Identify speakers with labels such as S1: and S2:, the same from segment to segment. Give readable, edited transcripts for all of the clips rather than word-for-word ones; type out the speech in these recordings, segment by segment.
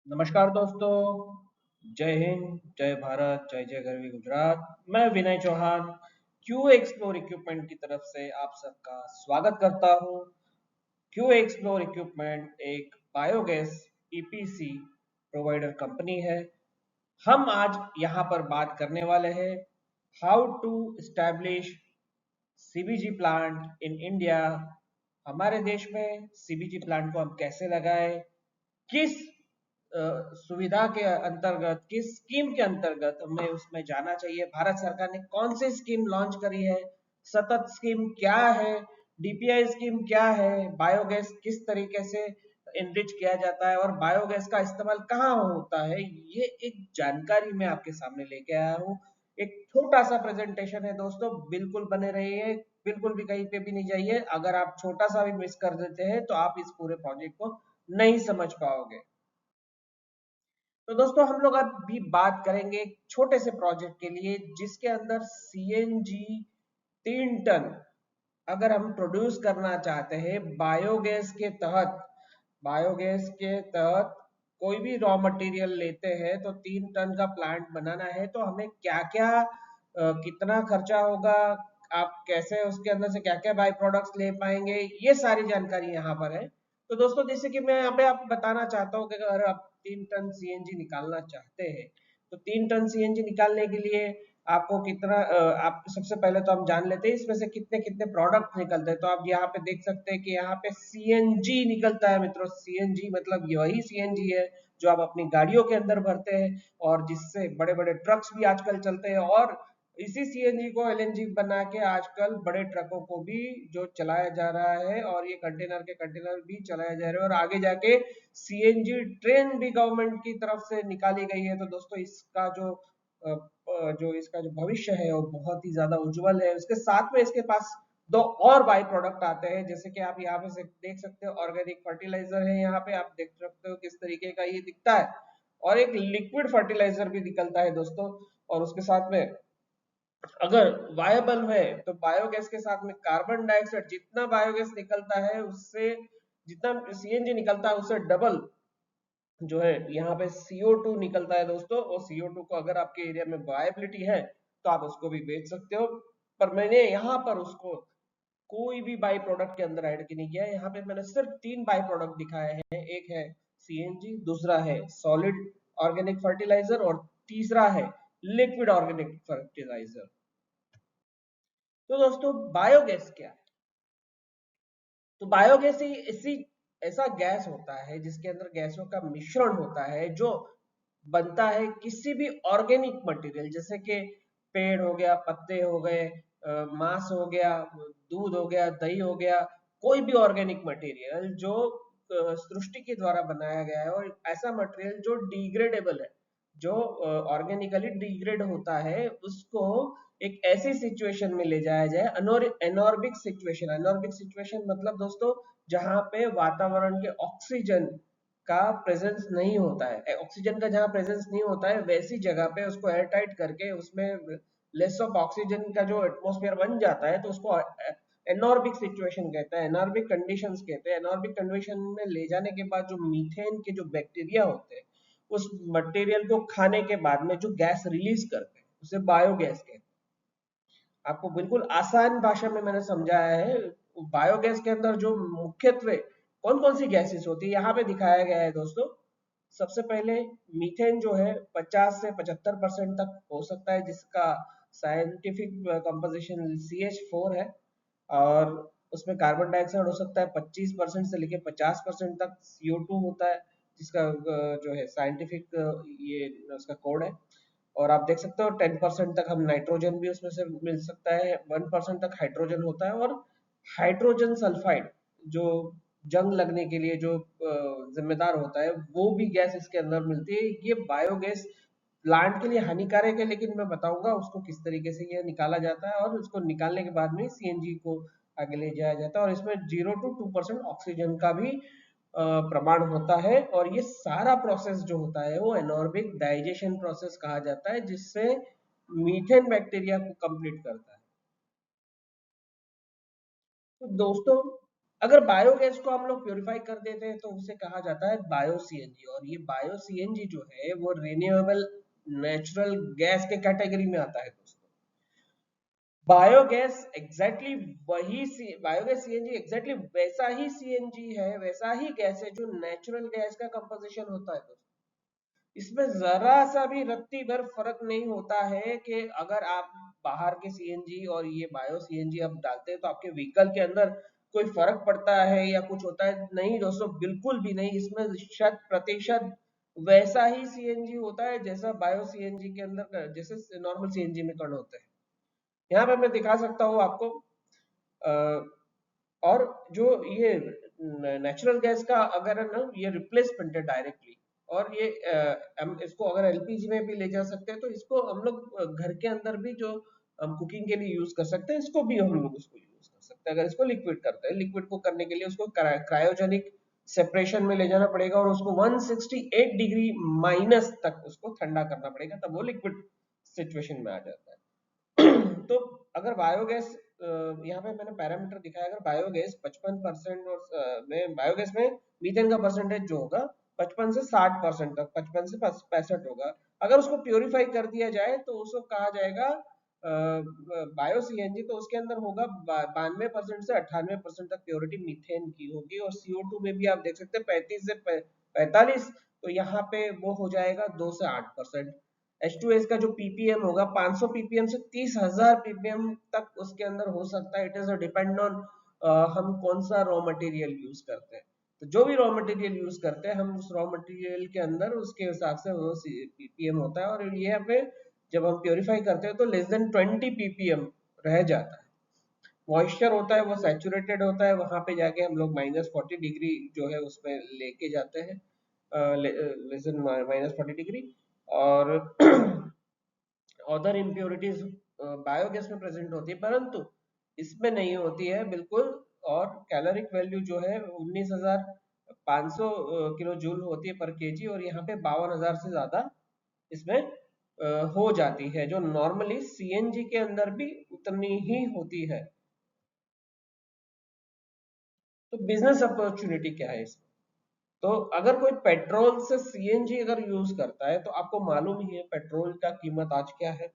S1: नमस्कार दोस्तों। जय हिंद, जय भारत, जय जय गरवी गुजरात। मैं Vinay Chauhan Q Explore Equipment की तरफ से आप सबका स्वागत करता हूं। क्यू एक्सप्लोर इक्विपमेंट एक बायोगैस ईपीसी प्रोवाइडर कंपनी है। हम आज यहां पर बात करने वाले हैं how to establish CBG plant in India. हमारे देश में सीबीजी प्लांट को हम कैसे लगाएं, किस सुविधा के अंतर्गत, किस स्कीम के अंतर्गत हमें उसमें जाना चाहिए, भारत सरकार ने कौन सी स्कीम लॉन्च करी है, सतत स्कीम क्या है, डीपीआई स्कीम क्या है, बायोगैस किस तरीके से इनरिच किया जाता है और बायोगैस का इस्तेमाल कहाँ होता है, ये एक जानकारी मैं आपके सामने लेके आया हूँ। एक छोटा सा प्रेजेंटेशन है दोस्तों, बिल्कुल बने रहिए, बिल्कुल भी कहीं पे भी नहीं जाइए। अगर आप छोटा सा भी मिस कर देते हैं तो आप इस पूरे प्रोजेक्ट को नहीं समझ पाओगे। तो दोस्तों हम लोग अभी बात करेंगे एक छोटे से प्रोजेक्ट के लिए जिसके अंदर सीएनजी 3 टन अगर हम प्रोड्यूस करना चाहते हैं बायोगैस के तहत कोई भी रॉ मटेरियल लेते हैं तो 3 टन का प्लांट बनाना है तो हमें क्या क्या कितना खर्चा होगा, आप कैसे उसके अंदर से क्या क्या बाई प्रोडक्ट्स ले पाएंगे, ये सारी जानकारी यहाँ पर है। तो दोस्तों जैसे कि मैं यहाँ पे आपको बताना चाहता हूँ कि अगर आप 3 टन सीएनजी निकालना चाहते हैं तो 3 टन सीएनजी निकालने के लिए आपको कितना आप सबसे पहले तो हम जान लेते हैं इसमें से कितने कितने प्रोडक्ट निकलते हैं। तो आप यहाँ पे देख सकते हैं कि यहाँ पे सीएनजी निकलता है मित्रों। सीएनजी मतलब वही सीएनजी है जो आप अपनी गाड़ियों के अंदर भरते हैं और जिससे बड़े बड़े ट्रक्स भी आजकल चलते हैं, और इसी सीएनजी को एलएनजी बना के आजकल बड़े ट्रकों को भी जो चलाया जा रहा है और ये कंटेनर के कंटेनर भी चलाया जा रहा है और आगे जाके सीएनजी ट्रेन भी गवर्नमेंट की तरफ से निकाली गई है। तो दोस्तों इसका जो इसका जो भविष्य है वो बहुत ही ज्यादा उज्जवल है। उसके साथ में इसके पास दो और बाई प्रोडक्ट आते हैं, जैसे कि आप यहाँ पे से देख सकते हो ऑर्गेनिक फर्टिलाइजर है, यहाँ पे आप देख सकते हो किस तरीके का ये दिखता है, और एक लिक्विड फर्टिलाइजर भी निकलता है दोस्तों। और उसके साथ में अगर वायबल है तो बायोगैस के साथ में कार्बन डाइऑक्साइड, जितना बायोगैस निकलता है उससे, जितना सीएनजी निकलता है उससे डबल जो है यहाँ पे CO2 निकलता है दोस्तों। और CO2 को अगर आपके एरिया में वायबिलिटी है तो आप उसको भी बेच सकते हो, पर मैंने यहाँ पर उसको कोई भी बाई प्रोडक्ट के अंदर ऐड नहीं किया है। यहाँ पे मैंने सिर्फ 3 बाई प्रोडक्ट दिखाए हैं, एक है सीएनजी, दूसरा है सॉलिड ऑर्गेनिक फर्टिलाइजर और तीसरा है लिक्विड ऑर्गेनिक फर्टिलाइजर। तो दोस्तों बायोगैस क्या है? तो बायोगैस ही इसी ऐसा गैस होता है जिसके अंदर गैसों का मिश्रण होता है जो बनता है किसी भी ऑर्गेनिक मटेरियल, जैसे कि पेड़ हो गया, पत्ते हो गए, मांस हो गया, दूध हो गया, दही हो गया, कोई भी ऑर्गेनिक मटेरियल जो सृष्टि के द्वारा बनाया गया है और ऐसा मटेरियल जो डिग्रेडेबल है, जो ऑर्गेनिकली डिग्रेड होता है, उसको एक ऐसी सिचुएशन में ले जाया जाए, एनॉर्बिक सिचुएशन। एनॉर्बिक सिचुएशन मतलब दोस्तों जहां पे वातावरण के ऑक्सीजन का प्रेजेंस नहीं होता है, ऑक्सीजन का जहां प्रेजेंस नहीं होता है वैसी जगह पे उसको एयर टाइट करके उसमें लेस ऑफ ऑक्सीजन का जो एटमॉस्फेयर बन जाता है तो उसको एनॉर्बिक सिचुएशन कहते हैं, एनॉर्बिक कंडीशंस कहते हैं। एनॉर्बिक कंडीशन में ले जाने के बाद जो मीथेन के जो बैक्टीरिया होते हैं उस मटेरियल को खाने के बाद में जो गैस रिलीज करते हैं उसे बायोगैस कहते हैं। आपको बिल्कुल आसान भाषा में मैंने समझाया है। बायोगैस के अंदर जो मुख्यत्वे कौन कौन सी गैसेस होती है यहाँ पे दिखाया गया है दोस्तों। सबसे पहले मीथेन जो है 50 से 75% तक हो सकता है, जिसका साइंटिफिक कंपोजिशन CH4 है, और उसमें कार्बन डाइऑक्साइड हो सकता है 25% से लेकर 50% तक। CO2 होता है जिसका जो है साइंटिफिक ये उसका कोड है। और आप देख सकते हो 10% तक हम नाइट्रोजन भी उसमें से मिल सकता है, 1% तक हाइड्रोजन होता है, और हाइड्रोजन सल्फाइड जो जंग लगने के लिए जो जिम्मेदार होता है वो भी गैस इसके अंदर मिलती है। ये बायोगैस प्लांट के लिए हानिकारक है, लेकिन मैं बताऊंगा उसको किस तरीके से ये निकाला जाता है, और उसको निकालने के बाद में सीएनजी को आगे ले जाया जाता है, और इसमें 0 to 2% ऑक्सीजन का भी प्रमाण होता है। और ये सारा प्रोसेस जो होता है वो एनॉर्बिक डाइजेशन प्रोसेस कहा जाता है, जिससे मीथेन बैक्टीरिया को कंप्लीट करता है। तो दोस्तों अगर बायोगैस को हम लोग प्योरीफाई कर देते हैं तो उसे कहा जाता है बायो सीएनजी, और ये बायो सीएनजी जो है वो रिन्यूएबल नेचुरल गैस के कैटेगरी में आता है दोस्तों। Biogas exactly biogas CNG exactly वैसा ही सीएनजी है, वैसा ही गैस है जो नेचुरल गैस का कंपोजिशन होता है दोस्तों। इसमें जरा सा भी रत्ती भर फर्क नहीं होता है कि अगर आप बाहर के सीएनजी और ये बायो सीएनजी आप डालते हैं तो आपके व्हीकल के अंदर कोई फर्क पड़ता है या कुछ होता है, नहीं दोस्तों, बिल्कुल भी नहीं। इसमें 100% वैसा ही सीएनजी होता है जैसा बायो सीएनजी के अंदर, जैसे नॉर्मल सीएनजी में कण होते हैं। यहाँ पे मैं दिखा सकता हूँ आपको। और जो ये नेचुरल गैस का अगर है ना, ये रिप्लेसमेंट है डायरेक्टली, और ये हम इसको अगर एलपीजी में भी ले जा सकते हैं तो इसको हम लोग घर के अंदर भी जो हम कुकिंग के लिए यूज कर सकते हैं, इसको भी हम लोग उसको यूज कर सकते हैं। अगर इसको लिक्विड करते हैं, लिक्विड को करने के लिए उसको क्रायोजेनिक सेपरेशन में ले जाना पड़ेगा और उसको 168 डिग्री माइनस तक उसको ठंडा करना पड़ेगा, तब वो लिक्विड सिचुएशन में आ जाता है। तो अगर बायोगैस, यहाँ पे मैंने पैरामीटर दिखाया, अगर बायोगैस 55% और में बायोगैस में मीथेन का परसेंटेज जो होगा 55 से 60% तक, 55 से 65 होगा। अगर उसको प्योरीफाई कर दिया जाए तो उसको कहा जाएगा बायो सीएनजी, तो उसके अंदर होगा 92% से 98% तक प्योरिटी मीथेन की होगी। और CO2 में भी आप देख सकते हैं 35 से 45, तो यहाँ पे वो हो जाएगा 2 से 8%। H2S का जो ppm होगा 500 ppm से 30,000 ppm तक उसके अंदर हो सकता है। इट इज डिपेंड ऑन हम कौन सा रॉ मटेरियल यूज करते हैं। तो जो भी रॉ मटेरियल यूज करते हैं हम उस रॉ मटेरियल के अंदर उसके हिसाब से वो ppm होता है। और ये यहाँ पे जब हम प्योरीफाई करते हैं तो लेस देन 20 ppm रह जाता है। मॉइस्चर होता है वो सैचुरेटेड होता है, वहां पे जाके हम लोग -40 डिग्री जो है उसमें लेके जाते हैं, लेस देन -40 डिग्री। और अदर इम्प्योरिटीज बायोगैस में प्रेजेंट होती है, परंतु इसमें नहीं होती है बिल्कुल। और कैलोरिक वैल्यू जो है 19,500 किलो जूल होती है पर केजी, और यहाँ पे 52,000 से ज्यादा इसमें हो जाती है, जो नॉर्मली सीएनजी के अंदर भी उतनी ही होती है। तो बिजनेस अपॉर्चुनिटी क्या है इसमें? तो अगर कोई पेट्रोल से सीएनजी अगर यूज करता है तो आपको मालूम ही है पेट्रोल का कीमत आज क्या है,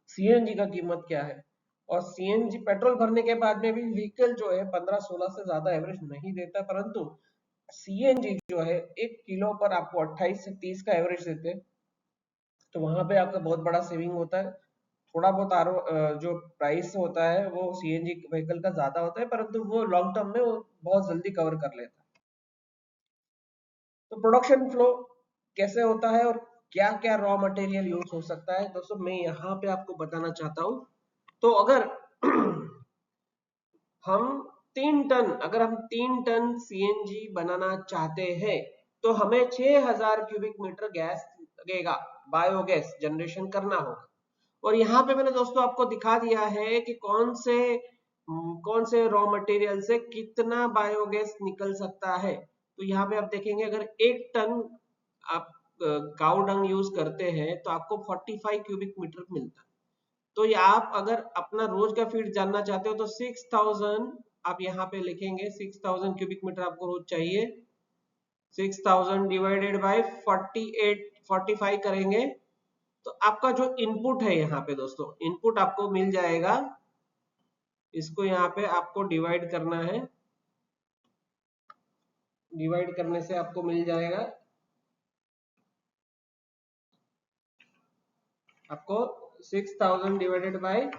S1: सीएनजी का कीमत क्या है। और सीएनजी पेट्रोल भरने के बाद में भी व्हीकल जो है 15-16 से ज्यादा एवरेज नहीं देता, परंतु सीएनजी जो है 1 किलो पर आपको 28 से 30 का एवरेज देते हैं। तो वहां पे आपका बहुत बड़ा सेविंग होता है। थोड़ा बहुत जो प्राइस होता है वो सीएनजी व्हीकल का ज्यादा होता है, परंतु वो लॉन्ग टर्म में वो बहुत जल्दी कवर कर लेता है। तो प्रोडक्शन फ्लो कैसे होता है और क्या क्या रॉ मटेरियल यूज हो सकता है दोस्तों, मैं यहाँ पे आपको बताना चाहता हूँ। तो अगर हम 3 टन, अगर हम 3 टन सीएनजी बनाना चाहते हैं तो हमें 6,000 क्यूबिक मीटर गैस लगेगा, बायोगैस जनरेशन करना होगा। और यहाँ पे मैंने दोस्तों आपको दिखा दिया है कि कौन से रॉ मटेरियल से कितना बायोगैस निकल सकता है। तो यहाँ पे आप देखेंगे अगर 1 टन आप काउ डंग यूज करते हैं तो आपको 45 क्यूबिक मीटर मिलता है। तो ये आप अगर अपना रोज का फीड जानना चाहते हो तो 6,000 आप यहाँ पे लिखेंगे, 6,000 क्यूबिक मीटर आपको रोज चाहिए। 6,000 डिवाइडेड बाय 45 करेंगे तो आपका जो इनपुट है यहाँ पे दोस्तों, इनपुट आपको मिल जाएगा। इसको यहाँ पे आपको डिवाइड करना है, डिवाइड करने से आपको मिल जाएगा, आपको 6,000 डिवाइडेड बाय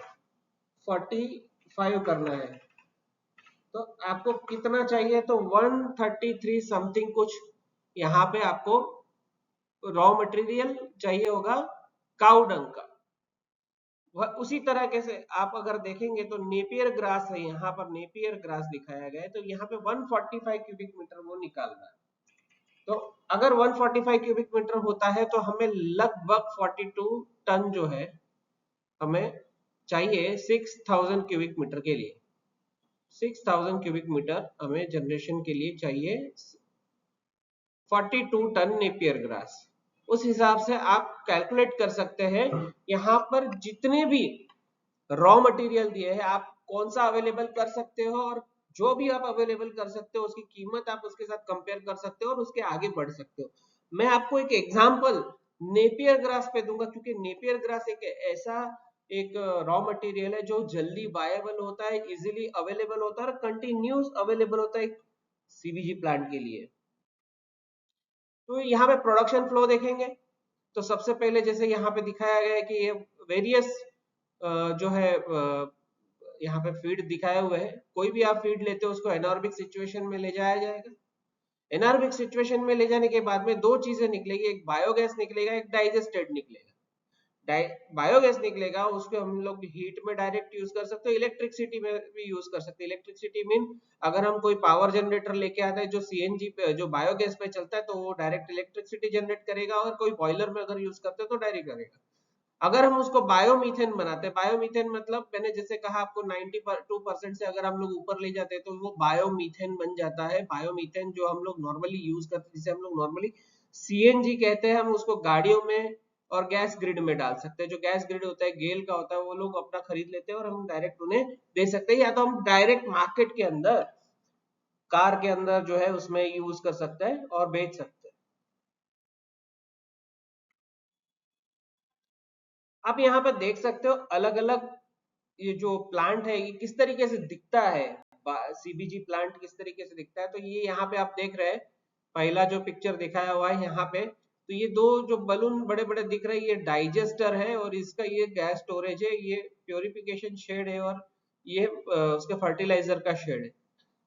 S1: 45 करना है। तो आपको कितना चाहिए, तो 133 समथिंग कुछ यहाँ पे आपको रॉ मटेरियल चाहिए होगा काउ डंग का। वह उसी तरह से आप अगर देखेंगे तो नेपियर ग्रास है, यहाँ पर नेपियर ग्रास दिखाया गया है, तो यहाँ पे 145 क्यूबिक मीटर वो निकाल रहा है। तो अगर 145 क्यूबिक मीटर होता है तो हमें लगभग 42 टन जो है हमें चाहिए 6,000 क्यूबिक मीटर के लिए। 6,000 क्यूबिक मीटर हमें जनरेशन के लिए चाहिए 42 टन नेपियर ग्रास। उस हिसाब से आप कैलकुलेट कर सकते हैं। यहाँ पर जितने भी रॉ मटेरियल दिए हैं आप कौन सा अवेलेबल कर सकते हो और जो भी आप अवेलेबल कर सकते हो उसकी कीमत आप उसके साथ कंपेयर कर सकते हो और उसके आगे बढ़ सकते हो। मैं आपको एक एग्जांपल नेपियर ग्रास पे दूंगा, क्योंकि नेपियर ग्रास एक ऐसा एक रॉ मटेरियल है जो जल्दी बायबल होता है, इजीली अवेलेबल होता है और कंटिन्यूस अवेलेबल होता है एक सीबीजी प्लांट के लिए। तो यहाँ पे प्रोडक्शन फ्लो देखेंगे तो सबसे पहले जैसे यहाँ पे दिखाया गया है कि ये वेरियस जो है यहाँ पे फीड दिखाए हुए है, कोई भी आप फीड लेते हो उसको एनारोबिक सिचुएशन में ले जाया जाएगा। एनारोबिक सिचुएशन में ले जाने के बाद में दो चीजें निकलेगी, एक बायोगैस निकलेगा, एक डाइजेस्टेड निकलेगा। बायोगैस निकलेगा उसको हम लोग हीट में डायरेक्ट यूज कर सकते हो, इलेक्ट्रिसिटी में भी यूज कर सकते हैं। इलेक्ट्रिसिटी मीन अगर हम कोई पावर जनरेटर लेके आते हैं जो सीएनजी पे जो बायोगैस पे चलता है तो वो डायरेक्ट इलेक्ट्रिसिटी जनरेट करेगा, और कोई बॉयलर में अगर यूज करते हैं तो डायरेक्ट करेगा। अगर हम उसको बायोमीथेन बनाते हैं, बायोमीथेन मतलब मैंने जैसे कहा आपको 92% से अगर हम लोग ऊपर ले जाते हैं तो वो बायोमीथेन बन जाता है। बायोमीथेन जो हम लोग नॉर्मली यूज करते हैं, जिसे हम लोग नॉर्मली सीएनजी कहते हैं, हम उसको गाड़ियों में और गैस ग्रिड में डाल सकते हैं। जो गैस ग्रिड होता है गेल का होता है, वो लोग अपना खरीद लेते हैं और हम डायरेक्ट उन्हें दे सकते हैं, या तो हम डायरेक्ट मार्केट के अंदर कार के अंदर जो है उसमें यूज कर सकते हैं और बेच सकते हैं। आप यहाँ पे देख सकते हो अलग अलग ये जो प्लांट है ये किस तरीके से दिखता है, सीबीजी प्लांट किस तरीके से दिखता है। तो ये यहाँ पे आप देख रहे हैं, पहला जो पिक्चर दिखाया हुआ है यहाँ पे, तो ये दो जो बलून बड़े बड़े दिख रहे हैं ये डाइजेस्टर है और इसका ये गैस स्टोरेज है, ये प्योरिफिकेशन शेड है और ये उसके फर्टिलाइजर का शेड है।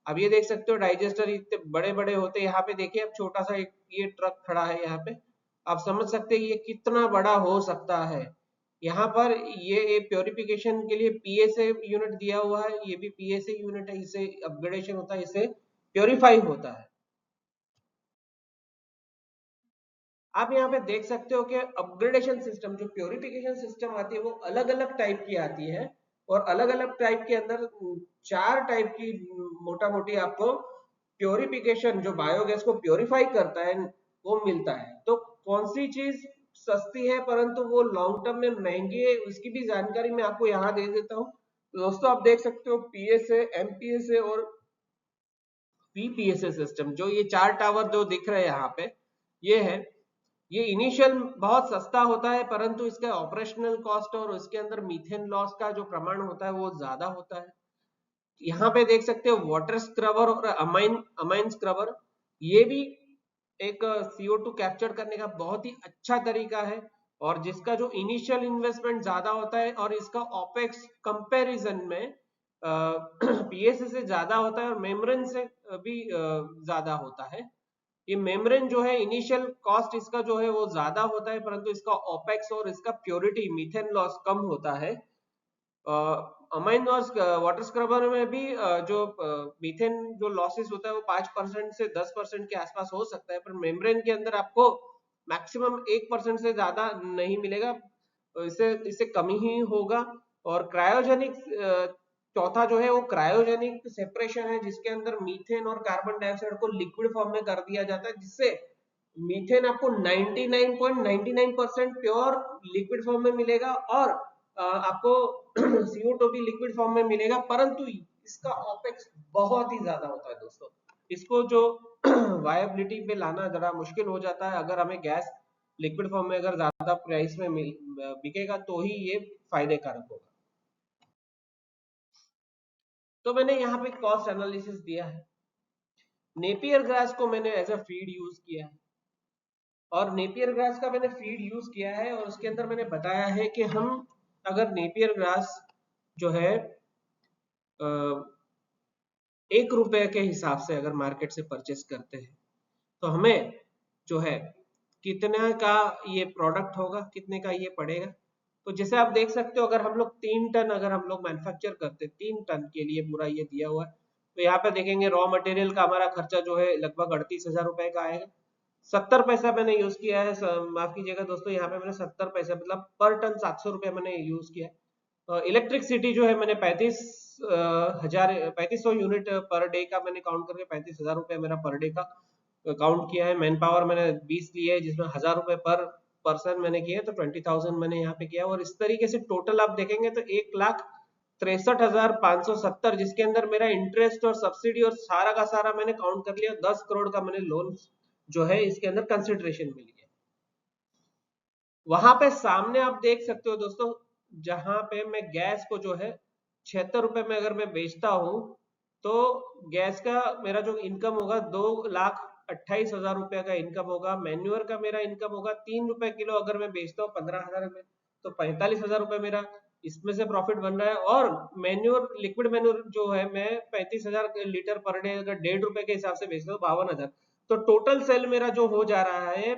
S1: अब ये देख सकते हो डाइजेस्टर इतने बड़े बड़े होते हैं, यहाँ पे देखिए अब छोटा सा एक ये ट्रक खड़ा है यहाँ पे, आप समझ सकते हैं ये कितना बड़ा हो सकता है। यहाँ पर ये प्योरिफिकेशन के लिए पीएसए यूनिट दिया हुआ है, ये भी पीएसए यूनिट है, इससे अपग्रेडेशन होता है, इससे प्योरीफाई होता है। आप यहाँ पे देख सकते हो कि अपग्रेडेशन सिस्टम जो प्योरिफिकेशन सिस्टम आती है वो अलग अलग टाइप की आती है, और अलग अलग टाइप के अंदर चार टाइप की मोटा मोटी आपको प्योरिफिकेशन जो बायोगैस को प्योरीफाई करता है वो मिलता है। तो कौन सी चीज सस्ती है परंतु वो लॉन्ग टर्म में महंगी है उसकी भी जानकारी मैं आपको यहाँ दे देता हूँ। तो दोस्तों आप देख सकते हो पीएसए, एमपीएसए और पीपीएसए सिस्टम, जो ये चार टावर जो दिख रहे हैं यहाँ पे ये है, ये इनिशियल बहुत सस्ता होता है परंतु इसका ऑपरेशनल कॉस्ट और इसके अंदर मीथेन लॉस का जो प्रमाण होता है वो ज्यादा होता है। यहाँ पे देख सकते हो वाटर स्क्रबर और अमाइन अमाइन स्क्रबर, ये भी एक CO2 कैप्चर करने का बहुत ही अच्छा तरीका है और जिसका जो इनिशियल इन्वेस्टमेंट ज्यादा होता है और इसका ओपेक्स कंपैरिजन में पीएसए से ज्यादा होता है और मेम्ब्रेन से भी ज्यादा होता है। ये मेम्ब्रेन जो है इनिशियल कॉस्ट इसका जो है वो ज्यादा होता है परंतु इसका ओपेक्स और इसका प्योरिटी मीथेन लॉस कम होता है। अमाइन वाटर स्क्रबर में भी जो मीथेन जो लॉसेस होता है वो 5% से 10% के आसपास हो सकता है, पर मेम्ब्रेन के अंदर आपको मैक्सिमम 1% से ज्यादा नहीं मिलेगा, इससे इससे कम ही होगा। और क्रायोजेनिक चौथा जो है वो क्रायोजेनिक सेपरेशन है, जिसके अंदर मीथेन और कार्बन डाइऑक्साइड को लिक्विड फॉर्म में कर दिया जाता है, जिससे मीथेन आपको 99.99% प्योर लिक्विड फॉर्म में मिलेगा और आपको CO2 भी लिक्विड फॉर्म में मिलेगा, परंतु इसका ऑपेक्स बहुत ही ज्यादा होता है दोस्तों। इसको जो वायबिलिटी पे लाना जरा मुश्किल हो जाता है, अगर हमें गैस लिक्विड फॉर्म में अगर ज्यादा प्राइस में बिकेगा तो ही ये फायदे कारक होगा। तो मैंने यहाँ पे कॉस्ट एनालिसिस दिया है, नेपियर ग्रास को मैंने एज अ फीड यूज किया है और नेपियर ग्रास का मैंने फीड यूज किया है और उसके अंदर मैंने बताया है कि हम अगर नेपियर ग्रास जो है 1 रुपए के हिसाब से अगर मार्केट से परचेस करते हैं तो हमें जो है कितने का ये प्रोडक्ट होगा, कितने का ये पड़ेगा। तो जैसे आप देख सकते हो अगर हम लोग 3 टन अगर हम लोग मैन्युफैक्चर करते हैं, 3 टन के लिए पूरा ये दिया हुआ है, तो यहाँ पे देखेंगे रॉ मटेरियल का हमारा खर्चा जो है लगभग 38,000 रुपए का आएगा। 70 पैसा मैंने यूज किया है, माफ कीजिएगा दोस्तों, यहाँ पे मैंने 70 पैसा मतलब पर टन 700 रुपए मैंने यूज किया है। इलेक्ट्रिसिटी जो है मैंने 3500 यूनिट पर डे का मैंने काउंट करके 35,000 रुपए मेरा पर डे का काउंट किया है। मैन पावर मैंने 20 लिए है जिसमें 1,000 रुपए पर पर्सन मैंने किया, तो 20,000 मैंने यहाँ पे किया। और इस तरीके से टोटल आप देखेंगे तो 1,00,000 63,570, जिसके अंदर मेरा इंटरेस्ट और सब्सिडी और सारा का सारा मैंने काउंट कर लिया, 10 करोड़ का मैंने लोन जो है इसके अंदर कंसिडरेशन मिली है। वहां पे सामने आप देख सकते हो दोस्तों, जहां पे मैं गैस को जो है 76 रुपए में अगर मैं बेचता हूं, तो गैस का मेरा जो इनकम होगा 2,28,000 रुपए का इनकम होगा। मैन्योर का मेरा इनकम होगा 3 रुपए किलो, अगर मैं बेचता हूँ 15,000 में, तो 45,000 रुपए मेरा इसमें से प्रॉफिट बन रहा है। और मैन्योर, लिक्विड मैन्योर जो है मैं 35,000 लीटर पर डे अगर 1.5 रुपए के हिसाब से बेचता हूँ 52,000, तो टोटल सेल मेरा जो हो जा रहा है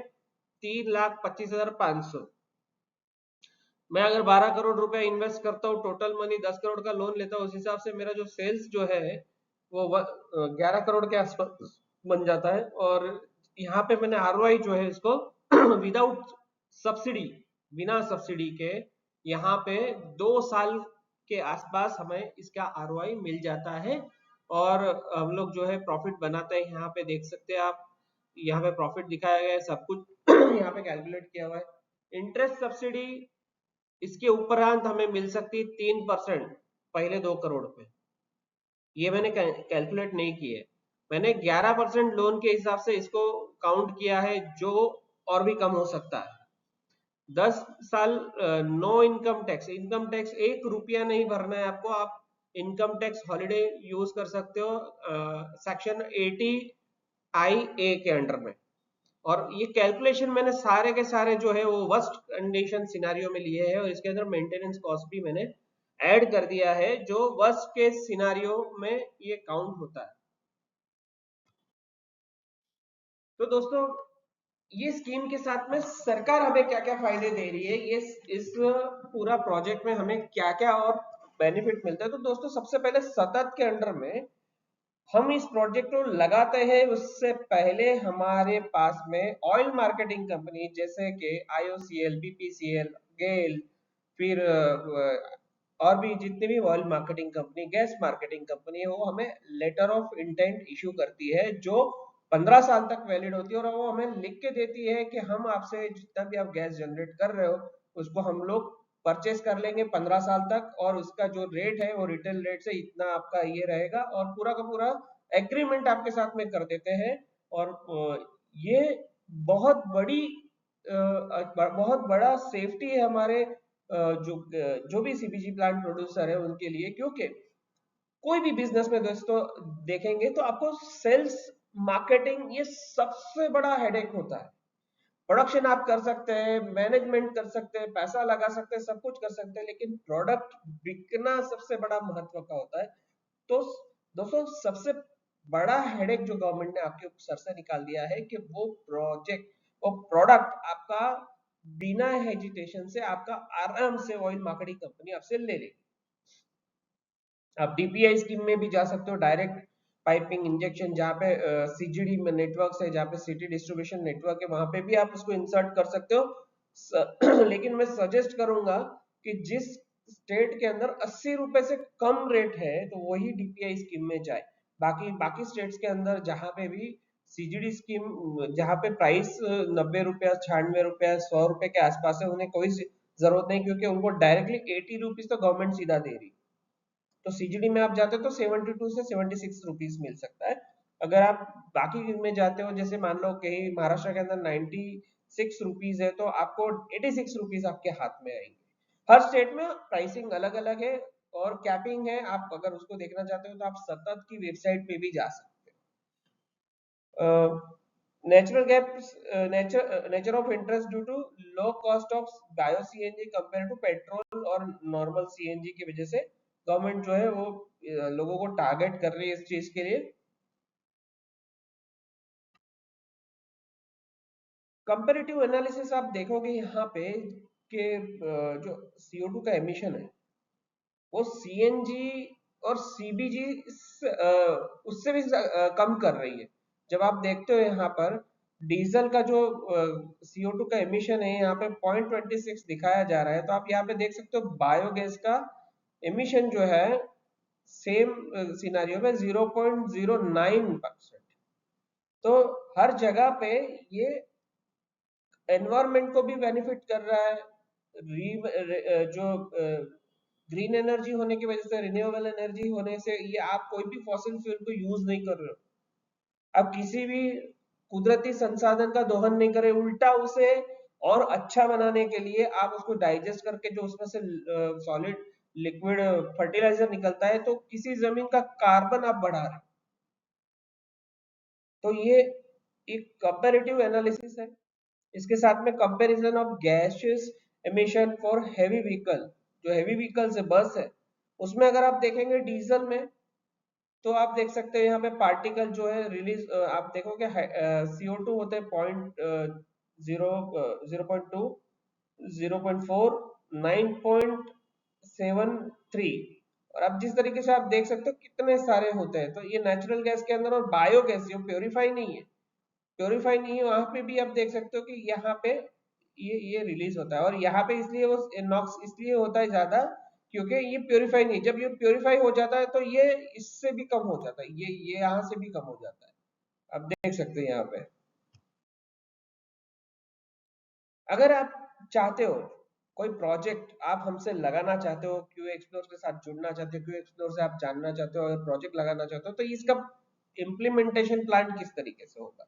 S1: 3,25,500। मैं अगर 12 करोड़ रुपए इन्वेस्ट करता हूँ, टोटल मनी 10 करोड़ का लोन लेता हूँ, उस हिसाब से मेरा जो सेल्स जो है वो 11 करोड़ के आसपास बन जाता है। और यहाँ पे मैंने आरओआई जो है इसको विदाउट सब्सिडी, बिना सब्सिडी के यहाँ पे 2 साल के आसपास हमें इसका आरओआई मिल जाता है। और हम लोग जो है प्रॉफिट बनाते हैं, यहाँ पे देख सकते हैं आप, यहाँ पे प्रॉफिट दिखाया गया है, सब कुछ यहाँ पे कैलकुलेट किया हुआ है। इंटरेस्ट सब्सिडी इसके उपरांत हमें मिल सकती है 3% पहले 2 करोड़ पे, ये मैंने कैलकुलेट नहीं की है, मैंने 11% लोन के हिसाब से इसको काउंट किया है, जो और भी कम हो सकता है। 10 साल no income tax, income tax 1 रुपया नहीं भरना है आपको, आप इनकम टैक्स हॉलिडे यूज कर सकते हो सेक्शन 80IA के अंडर में। और ये कैलकुलेशन मैंने सारे के सारे जो है वो वर्स्ट कंडीशन सिनारियो में लिए हैं, और इसके अंदर मेंटेनेंस कॉस्ट भी मैंने ऐड कर दिया है, जो वर्स्ट के सिनारियो में ये काउंट होता है। तो दोस्तों, ये स्कीम के साथ में सरकार हमें क्या क्या फायदे दे रही है, ये इस पूरा प्रोजेक्ट में हमें क्या क्या और बेनिफिट मिलता है। तो दोस्तों, सबसे पहले सतत के अंडर में हम इस प्रोजेक्ट को लगाते हैं, उससे पहले हमारे पास में ऑयल मार्केटिंग कंपनी जैसे कि IOCL, BPCL, गेल, फिर और भी जितनी भी oil marketing company, gas marketing company है, वो हमें लेटर ऑफ इंटेंट इशू करती है, जो 15 साल तक वैलिड होती है। और वो हमें लिख के देती है कि हम आपसे जितना भी आप गैस जनरेट कर रहे हो, उसको हम लोग परचेस कर लेंगे 15 साल तक, और उसका जो रेट है वो रिटेल रेट से इतना आपका ये रहेगा, और पूरा का पूरा एग्रीमेंट आपके साथ में कर देते हैं। और ये बहुत बड़ी बहुत बड़ा सेफ्टी है हमारे जो भी CBG प्लांट प्रोड्यूसर है उनके लिए, क्योंकि कोई भी बिजनेस में दोस्तों देखेंगे तो आपको सेल्स मार्केटिंग ये सबसे बड़ा हेडेक होता है। प्रोडक्शन आप कर सकते हैं, मैनेजमेंट कर सकते हैं, पैसा लगा सकते हैं, सब कुछ कर सकते हैं, लेकिन प्रोडक्ट बिकना सबसे बड़ा महत्व का होता है। तो दोस्तों, सबसे बड़ा हेडेक जो गवर्नमेंट ने आपके सर से निकाल दिया है कि वो प्रोडक्ट आपका बिना हेजिटेशन से, आपका आराम से ऑयल मार्केटिंग कंपनी आपसे ले लेगी। आप DPI स्कीम में भी जा सकते हो, डायरेक्ट पाइपिंग इंजेक्शन, जहाँ पे CGD में नेटवर्क है, जहाँ पे सिटी डिस्ट्रीब्यूशन नेटवर्क है, वहां पे भी आप उसको इंसर्ट कर सकते हो। लेकिन मैं सजेस्ट करूंगा कि जिस स्टेट के अंदर 80 रुपए से कम रेट है, तो वही DPI स्कीम में जाए। बाकी बाकी स्टेट्स के अंदर जहां पे भी CGD स्कीम, जहां पे प्राइस 90 रुपया, 96 रुपया, 100 रुपए के आसपास है, उन्हें कोई जरूरत नहीं, क्योंकि उनको डायरेक्टली 80 रुपीज तो गवर्नमेंट सीधा दे रही है। तो CGD में आप जाते हो तो 72 से 76 रुपीज मिल सकता है। अगर आप बाकी में जाते हो, जैसे मान लो कहीं महाराष्ट्र के अंदर 96 रुपीज है, तो आपको 86 रुपीज आपके हाथ में आएंगे। हर स्टेट में प्राइसिंग अलग अलग है और कैपिंग है। आप अगर उसको देखना चाहते हो तो आप सतत की वेबसाइट पे भी जा सकते हो। Natural gas, nature of interest due to low cost of bio CNG compare to petrol और नॉर्मल CNG की वजह से गवर्नमेंट जो है वो लोगों को टारगेट कर रही है इस चीज के लिए। कंपेरेटिव एनालिसिस आप देखोगे यहाँ पे कि जो CO2 का एमिशन है वो CNG और CBG उससे भी कम कर रही है। जब आप देखते हो यहाँ पर डीजल का जो CO2 का एमिशन है यहाँ पे 0.26 दिखाया जा रहा है, तो आप यहाँ पे देख सकते हो बायोगैस का एमिशन जो है सेम सिनारियो में 0.09%। तो हर जगह पे ये एनवायरमेंट को भी बेनिफिट कर रहा है, जो ग्रीन एनर्जी होने की वजह से, रिन्यूएबल एनर्जी होने से, ये आप कोई भी फॉसिल फ्यूल को यूज नहीं कर रहे हो, आप किसी भी कुदरती संसाधन का दोहन नहीं करे, उल्टा उसे और अच्छा बनाने के लिए आप उसको डाइजेस्ट करके जो उसमें से सॉलिड लिक्विड फर्टिलाइजर निकलता है, तो किसी जमीन का कार्बन आप बढ़ा रहे हो। तो ये एक कंपैरेटिव एनालिसिस है। इसके साथ में comparison of gases emission for heavy vehicle, जो हैवी व्हीकल्स है, बस है, उसमें अगर आप देखेंगे डीजल में, तो आप देख सकते हैं यहाँ पे पार्टिकल जो है रिलीज, आप देखोगे CO2 होते हैं पॉइंट 0.2, 0.4, 9.73, और अब जिस तरीके से आप देख सकते हो कितने सारे होते हैं, तो ये नेचुरल गैस के अंदर, और बायोगैस जो प्योरीफाई नहीं है, वहां पे भी आप देख सकते हो कि यहाँ पे ये रिलीज होता है, और यहाँ पे इसलिए वो नॉक्स इसलिए होता है ज्यादा, क्योंकि ये प्योरीफाई नहीं, जब ये प्योरीफाई हो जाता है तो ये इससे भी कम हो जाता है, ये यहाँ से भी कम हो जाता है, आप देख सकते हैं यहाँ पे। अगर आप चाहते हो कोई प्रोजेक्ट आप हमसे लगाना चाहते हो, क्यू एक्सप्लोर के साथ जुड़ना चाहते हो, क्यू एक्सप्लोर से आप जानना चाहते हो, अगर प्रोजेक्ट लगाना चाहते हो, तो इसका इम्प्लीमेंटेशन प्लान किस तरीके से होगा।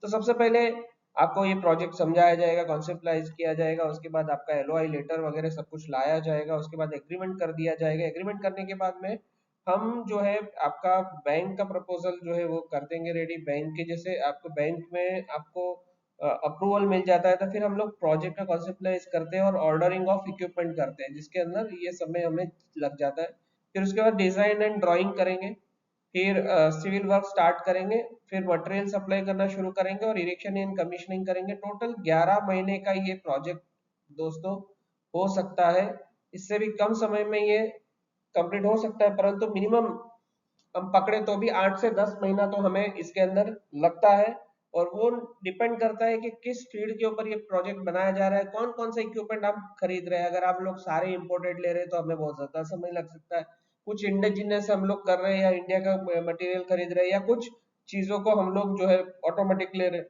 S1: तो सबसे पहले आपको ये प्रोजेक्ट समझाया जाएगा, कॉन्सेप्टलाइज किया जाएगा, उसके बाद आपका एलओआई लेटर वगैरह सब कुछ लाया जाएगा, उसके बाद एग्रीमेंट कर दिया जाएगा। एग्रीमेंट करने के बाद में हम जो है आपका बैंक का प्रपोजल जो है वो कर देंगे रेडी, बैंक के जैसे आपको बैंक में आपको अप्रूवल मिल जाता है, तो फिर हम लोग प्रोजेक्ट का कॉन्सेप्टलाइज करते हैं और ऑर्डरिंग ऑफ इक्विपमेंट करते हैं, जिसके अंदर ये समय हमें लग जाता है। फिर उसके बाद डिजाइन एंड ड्राइंग करेंगे, फिर सिविल वर्क स्टार्ट करेंगे, फिर मटेरियल सप्लाई करना शुरू करेंगे और इरेक्शन एंड कमीशनिंग करेंगे। टोटल 11 महीने का ये प्रोजेक्ट दोस्तों हो सकता है, इससे भी कम समय में ये कंप्लीट हो सकता है, परंतु मिनिमम हम पकड़े तो भी 8 से 10 महीना तो हमें इसके अंदर लगता है। और वो डिपेंड करता है कि किस फील्ड के ऊपर ये प्रोजेक्ट बनाया जा रहा है, कौन कौन सा इक्विपमेंट आप खरीद रहे हैं। अगर आप लोग सारे इंपोर्टेड ले रहे हैं तो हमें बहुत ज्यादा समय लग सकता है, कुछ इंडिजिनस हम लोग कर रहे हैं या इंडिया का मटेरियल खरीद रहे हैं, या कुछ चीजों को हम लोग जो है ऑटोमेटिक ले रहे हैं,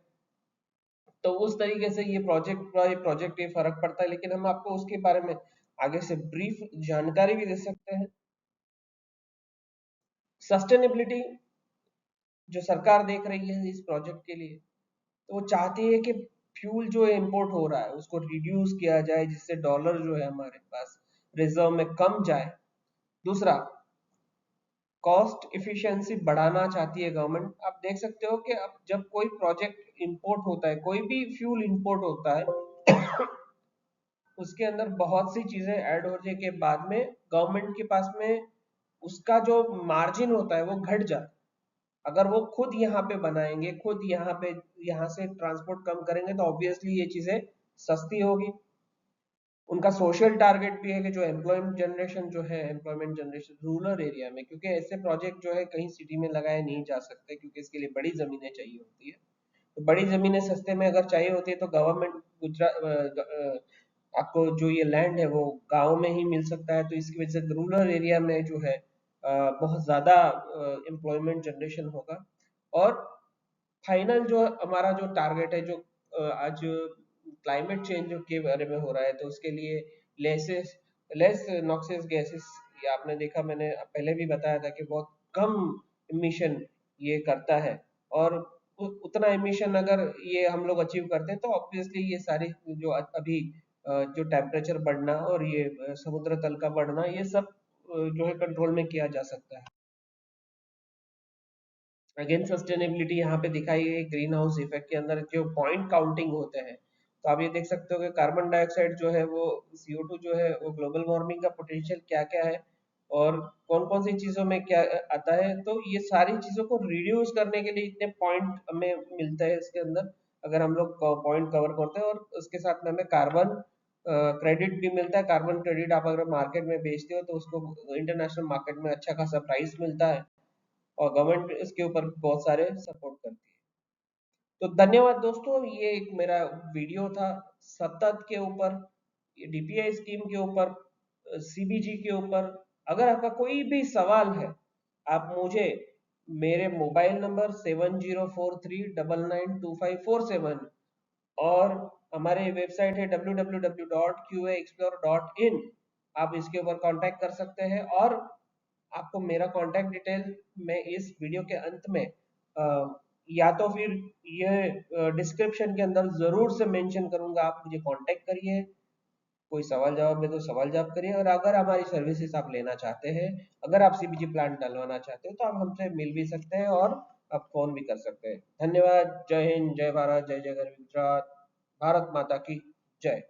S1: तो उस तरीके से ये फर्क पड़ता है। लेकिन हम आपको उसके बारे में आगे से ब्रीफ जानकारी भी दे सकते हैं। सस्टेनेबिलिटी जो सरकार देख रही है इस प्रोजेक्ट के लिए, तो वो चाहती है कि फ्यूल जो इंपोर्ट हो रहा है उसको रिड्यूस किया जाए, जिससे डॉलर जो है हमारे पास रिजर्व में कम जाए। दूसरा, कॉस्ट इफिशिएंसी बढ़ाना चाहती है गवर्नमेंट। आप देख सकते हो कि अब जब कोई प्रोजेक्ट इंपोर्ट होता है, कोई भी फ्यूल इंपोर्ट होता है उसके अंदर बहुत सी चीजें ऐड होने के बाद में गवर्नमेंट के पास में उसका जो मार्जिन होता है वो घट जाता है। अगर वो खुद यहाँ पे बनाएंगे, खुद यहाँ से ट्रांसपोर्ट कम करेंगे, तो ऑब्वियसली ये चीजें सस्ती होगी। उनका सोशल टारगेट भी है कि जो एम्प्लॉयमेंट जनरेशन रूरल एरिया में, क्योंकि ऐसे प्रोजेक्ट जो है कहीं सिटी में लगाए नहीं जा सकते, क्योंकि इसके लिए बड़ी जमीनें चाहिए होती है। तो बड़ी जमीनें सस्ते में अगर चाहिए होती है तो गवर्नमेंट गुजरात आपको जो ये लैंड है वो गांव में ही मिल सकता है, तो इसकी वजह से रूरल एरिया में जो है बहुत ज्यादा एम्प्लॉयमेंट जनरेशन होगा। और फाइनल जो हमारा जो टारगेट है, जो आज क्लाइमेट चेंज के बारे में हो रहा है, तो उसके लिए लेस नॉक्सियस गैसेस, ये आपने देखा, मैंने पहले भी बताया था कि बहुत कम इमिशन ये करता है। और उतना इमिशन अगर ये हम लोग अचीव करते हैं तो ऑब्वियसली ये सारी जो अभी जो टेम्परेचर बढ़ना और ये समुद्र तल का बढ़ना, ये सब जो है कंट्रोल में किया जा सकता है। अगेन सस्टेनेबिलिटी यहाँ पे दिखाई गई ग्रीन हाउस इफेक्ट के अंदर जो पॉइंट काउंटिंग होते हैं, तो आप ये देख सकते हो कि कार्बन डाइऑक्साइड जो है वो, CO2 जो है वो ग्लोबल वार्मिंग का पोटेंशियल क्या क्या है और कौन कौन सी चीजों में क्या आता है, तो ये सारी चीजों को रिड्यूस करने के लिए इतने पॉइंट हमें मिलते हैं इसके अंदर, अगर हम लोग पॉइंट कवर करते हैं। और उसके साथ में हमें कार्बन क्रेडिट भी मिलता है। कार्बन क्रेडिट आप अगर मार्केट में बेचते हो तो उसको इंटरनेशनल मार्केट में अच्छा खासा प्राइस मिलता है, और गवर्नमेंट इसके ऊपर बहुत सारे सपोर्ट करती है। तो धन्यवाद दोस्तों, ये एक मेरा वीडियो था सतत के ऊपर, DPI स्कीम के ऊपर, CBG के ऊपर। अगर आपका कोई भी सवाल है, आप मुझे मेरे मोबाइल नंबर 7043992547 और हमारे वेबसाइट है www.qaexplore.in, आप इसके ऊपर कांटेक्ट कर सकते हैं। और आपको मेरा कांटेक्ट डिटेल मैं इस वीडियो के अंत में या तो फिर ये डिस्क्रिप्शन के अंदर जरूर से मेंशन करूंगा, आप मुझे कांटेक्ट करिए। कोई सवाल जवाब में तो सवाल जवाब करिए, और अगर हमारी सर्विसेज आप लेना चाहते हैं, अगर आप सीबीजी प्लान डलवाना चाहते हो तो आप हमसे मिल भी सकते हैं और आप फोन भी कर सकते हैं। धन्यवाद। जय हिंद, जय भारत, जय जय गरविंद्र, भारत माता की जय।